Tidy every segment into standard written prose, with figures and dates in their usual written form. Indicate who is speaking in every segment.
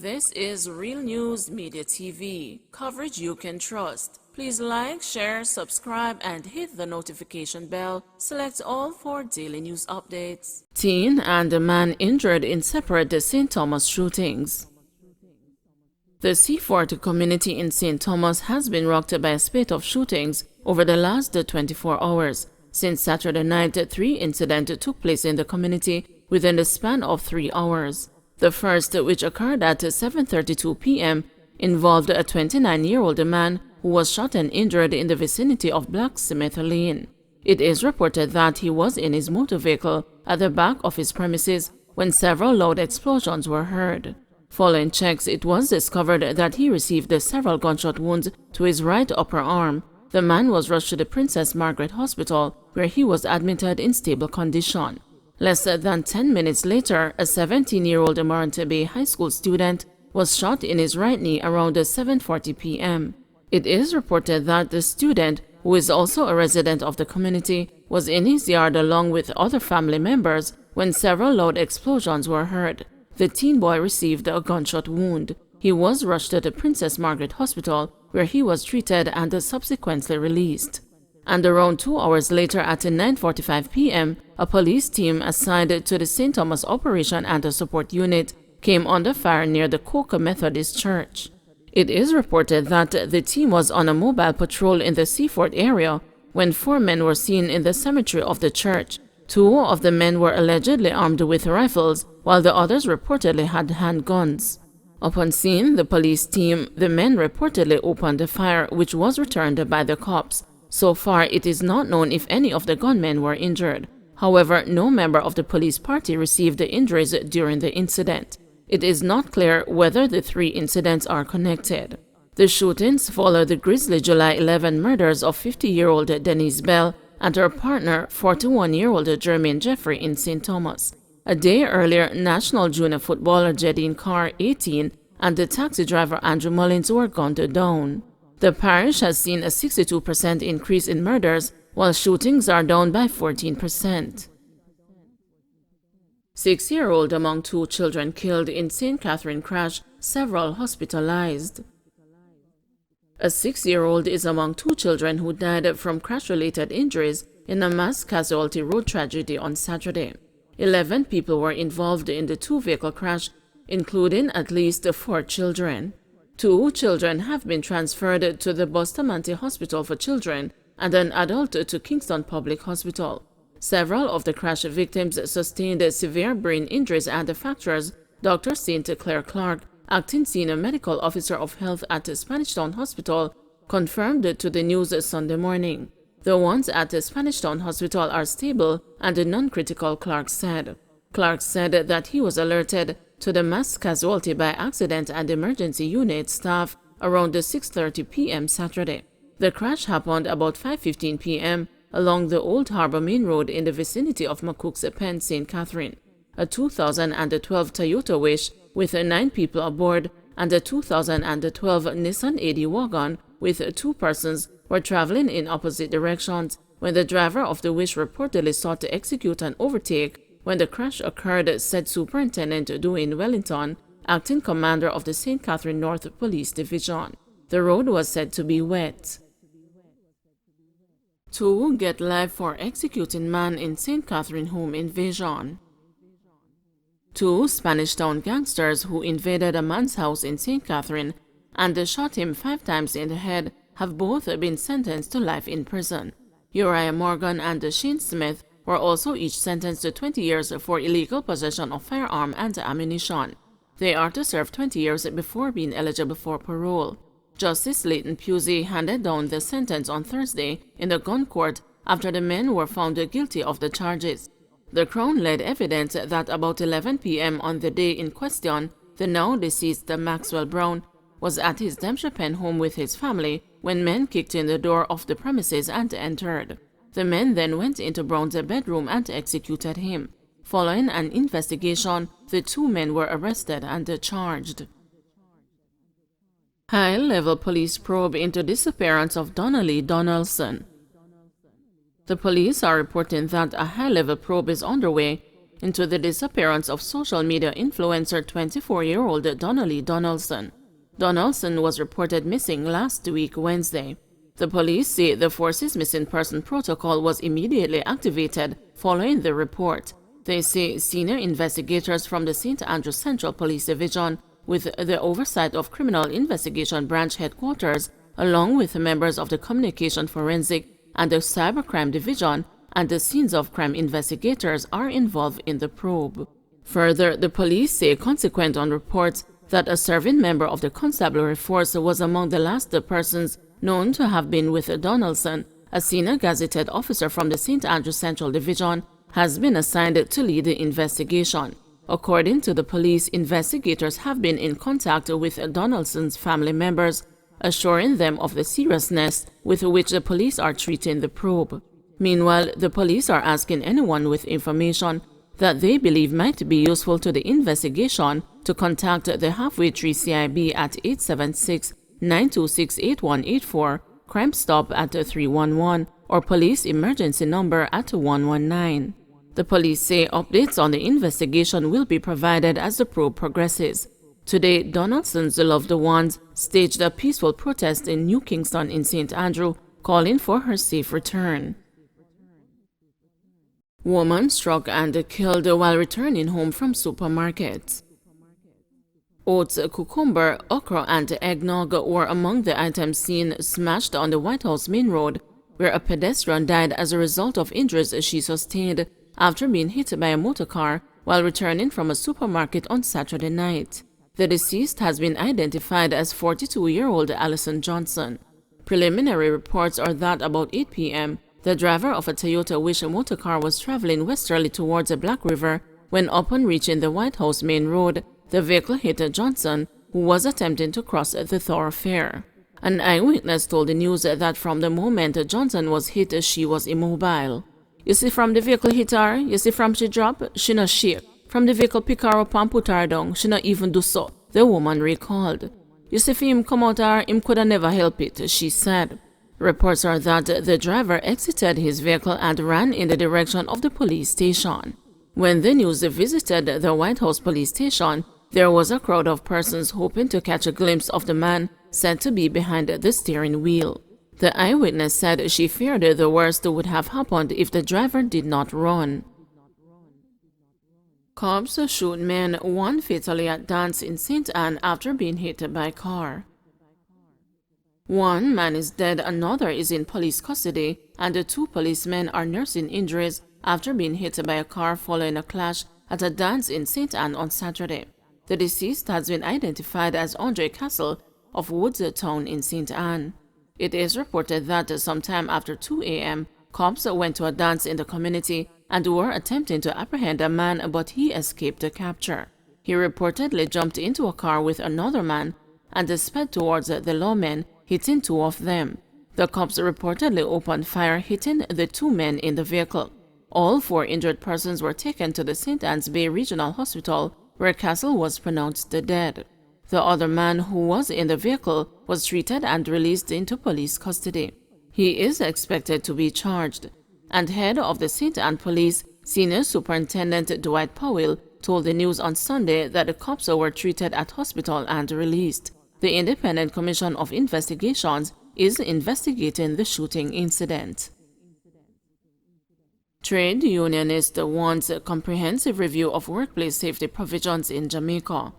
Speaker 1: This is Real News Media TV, coverage you can trust. Please like, share, subscribe, and hit the notification bell. Select all for daily news updates. Teen and a man injured in separate St. Thomas shootings. The Seaford community in St. Thomas has been rocked by a spate of shootings over the last 24 hours. Since Saturday night, 3 incidents took place in the community within the span of 3 hours. The first, which occurred at 7:32 p.m., involved a 29-year-old man who was shot and injured in the vicinity of Blacksmith Lane. It is reported that he was in his motor vehicle at the back of his premises when several loud explosions were heard. Following checks, it was discovered that he received several gunshot wounds to his right upper arm. The man was rushed to the Princess Margaret Hospital, where he was admitted in stable condition. Less than 10 minutes later, a 17-year-old Morant Bay High School student was shot in his right knee around 7:40 p.m. It is reported that the student, who is also a resident of the community, was in his yard along with other family members when several loud explosions were heard. The teen boy received a gunshot wound. He was rushed to the Princess Margaret Hospital, where he was treated and subsequently released. And around 2 hours later at 9:45 p.m., a police team assigned to the St. Thomas Operation and Support Unit came under fire near the Coker Methodist Church. It is reported that the team was on a mobile patrol in the Seaford area when 4 men were seen in the cemetery of the church. 2 of the men were allegedly armed with rifles, while the others reportedly had handguns. Upon seeing the police team, the men reportedly opened fire, which was returned by the cops. So far, it is not known if any of the gunmen were injured. However, no member of the police party received injuries during the incident. It is not clear whether the 3 incidents are connected. The shootings follow the grisly July 11 murders of 50-year-old Denise Bell and her partner, 41-year-old Jermaine Jeffrey in St. Thomas. A day earlier, national junior footballer Jedine Carr, 18, and the taxi driver Andrew Mullins were gunned down. The parish has seen a 62% increase in murders, while shootings are down by 14%. 6-year-old among 2 children killed in St. Catherine crash, several hospitalized. A 6-year-old is among 2 children who died from crash-related injuries in a mass casualty road tragedy on Saturday. 11 people were involved in the 2-vehicle crash, including at least 4 children. 2 children have been transferred to the Bustamante Hospital for Children and an adult to Kingston Public Hospital. Several of the crash victims sustained severe brain injuries and fractures. Dr. St. Clair Clark, acting senior medical officer of health at Spanish Town Hospital, confirmed to the news Sunday morning. The ones at Spanish Town Hospital are stable and non-critical, Clark said. Clark said that he was alerted to the mass casualty by accident and emergency unit staff around 6:30 p.m. Saturday. The crash happened about 5:15 p.m. along the Old Harbor Main Road in the vicinity of McCook's Pen, St. Catherine. A 2012 Toyota Wish with 9 people aboard and a 2012 Nissan AD wagon with 2 persons were traveling in opposite directions when the driver of the Wish reportedly sought to execute an overtake. When the crash occurred, said Superintendent Dwayne Wellington, acting commander of the St. Catherine North Police Division. The road was said to be wet. 2 get life for executing man in St. Catherine home invasion. 2 Spanish Town gangsters who invaded a man's house in St. Catherine and shot him 5 times in the head have both been sentenced to life in prison. Uriah Morgan and Shane Smith were also each sentenced to 20 years for illegal possession of firearm and ammunition. They are to serve 20 years before being eligible for parole. Justice Leighton Pusey handed down the sentence on Thursday in the gun court after the men were found guilty of the charges. The Crown led evidence that about 11 p.m. on the day in question, the now deceased Maxwell Brown was at his Dempsey Pen home with his family when men kicked in the door of the premises and entered. The men then went into Brown's bedroom and executed him. Following an investigation, the 2 men were arrested and charged. High-level police probe into disappearance of Donna-lee Donaldson. The police are reporting that a high-level probe is underway into the disappearance of social media influencer 24-year-old Donna-lee Donaldson. Donaldson was reported missing last week Wednesday. The police say the force's missing person protocol was immediately activated following the report. They say senior investigators from the St. Andrews Central Police Division, with the oversight of Criminal Investigation Branch Headquarters, along with members of the Communication Forensic and the Cybercrime Division and the Scenes of Crime investigators, are involved in the probe. Further, the police say, consequent on reports that a serving member of the constabulary force was among the last persons known to have been with Donaldson, a senior gazetted officer from the St. Andrews Central Division has been assigned to lead the investigation. According to the police, investigators have been in contact with Donaldson's family members, assuring them of the seriousness with which the police are treating the probe. Meanwhile, the police are asking anyone with information that they believe might be useful to the investigation to contact the Halfway Tree CIB at 876-926-8184, Crime Stop at 311, or police emergency number at 119. The police say updates on the investigation will be provided as the probe progresses. Today, Donaldson's loved ones staged a peaceful protest in New Kingston in St. Andrew, calling for her safe return. Woman struck and killed while returning home from supermarket. Oats, cucumber, okra, and eggnog were among the items seen smashed on the White House main road, where a pedestrian died as a result of injuries she sustained after being hit by a motor car while returning from a supermarket on Saturday night. The deceased has been identified as 42-year-old Allison Johnson. Preliminary reports are that about 8 p.m., the driver of a Toyota Wish motor car was traveling westerly towards the Black River when, upon reaching the White House main road, the vehicle hit Johnson, who was attempting to cross the thoroughfare. An eyewitness told the news that from the moment Johnson was hit, she was immobile. "You see from the vehicle hit her, you see from she drop, she no shake. From the vehicle pick her up and put her down, she not even do so," the woman recalled. "You see for him come out her, him coulda never help it," she said. Reports are that the driver exited his vehicle and ran in the direction of the police station. When the news visited the White House police station, there was a crowd of persons hoping to catch a glimpse of the man said to be behind the steering wheel. The eyewitness said she feared the worst would have happened if the driver did not run. Cops shoot man, one fatally at dance in St. Anne after being hit by car. One man is dead, another is in police custody, and the two policemen are nursing injuries after being hit by a car following a clash at a dance in St. Anne on Saturday. The deceased has been identified as Andre Castle of Woods Town in St. Anne. It is reported that sometime after 2 a.m., cops went to a dance in the community and were attempting to apprehend a man, but he escaped the capture. He reportedly jumped into a car with another man and sped towards the lawmen, hitting two of them. The cops reportedly opened fire, hitting the two men in the vehicle. All four injured persons were taken to the St. Anne's Bay Regional Hospital, where Castle was pronounced dead. The other man who was in the vehicle was treated and released into police custody. He is expected to be charged. And head of the St. Anne Police, Senior Superintendent Dwight Powell, told the news on Sunday that the cops were treated at hospital and released. The Independent Commission of Investigations is investigating the shooting incident. Trade unionist wants a comprehensive review of workplace safety provisions in Jamaica.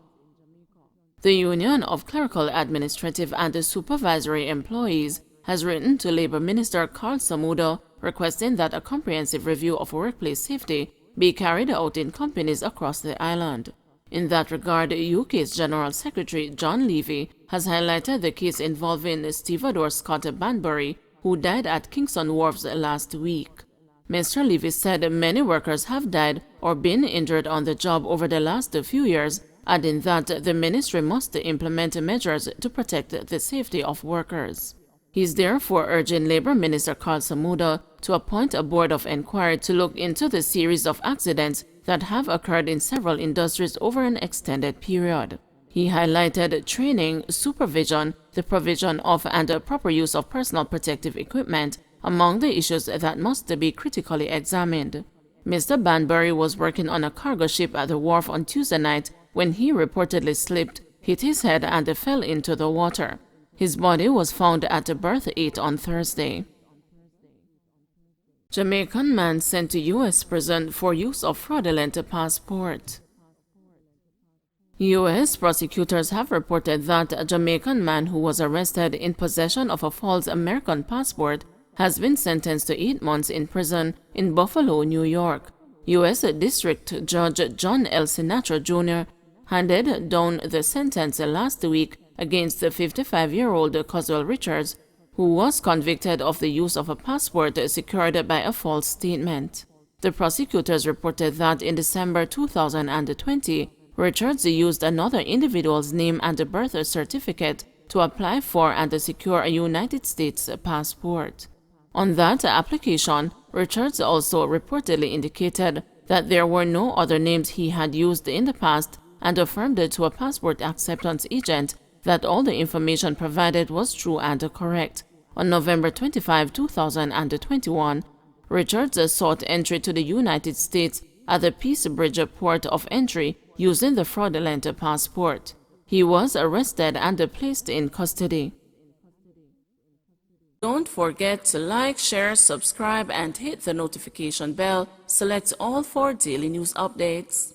Speaker 1: The Union of Clerical, Administrative and Supervisory Employees has written to Labour Minister Carl Samuda requesting that a comprehensive review of workplace safety be carried out in companies across the island. In that regard, UK's General Secretary John Levy has highlighted the case involving Stevedore Scott Banbury, who died at Kingston Wharves last week. Mr. Levy said many workers have died or been injured on the job over the last few years, adding that the ministry must implement measures to protect the safety of workers. He is therefore urging Labour Minister Carl Samuda to appoint a board of inquiry to look into the series of accidents that have occurred in several industries over an extended period. He highlighted training, supervision, the provision of and proper use of personal protective equipment among the issues that must be critically examined. Mr. Banbury was working on a cargo ship at the wharf on Tuesday night when he reportedly slipped, hit his head, and fell into the water. His body was found at Berth 8 on Thursday. Jamaican man sent to U.S. prison for use of fraudulent passport. U.S. prosecutors have reported that a Jamaican man who was arrested in possession of a false American passport has been sentenced to 8 months in prison in Buffalo, New York. U.S. District Judge John L. Sinatra Jr. handed down the sentence last week against the 55-year-old Coswell Richards, who was convicted of the use of a passport secured by a false statement. The prosecutors reported that in December 2020, Richards used another individual's name and birth certificate to apply for and secure a United States passport. On that application, Richards also reportedly indicated that there were no other names he had used in the past and affirmed to a passport acceptance agent that all the information provided was true and correct. On November 25, 2021, Richards sought entry to the United States at the Peace Bridge port of entry using the fraudulent passport. He was arrested and placed in custody. Don't forget to like, share, subscribe, and hit the notification bell. Select all for daily news updates.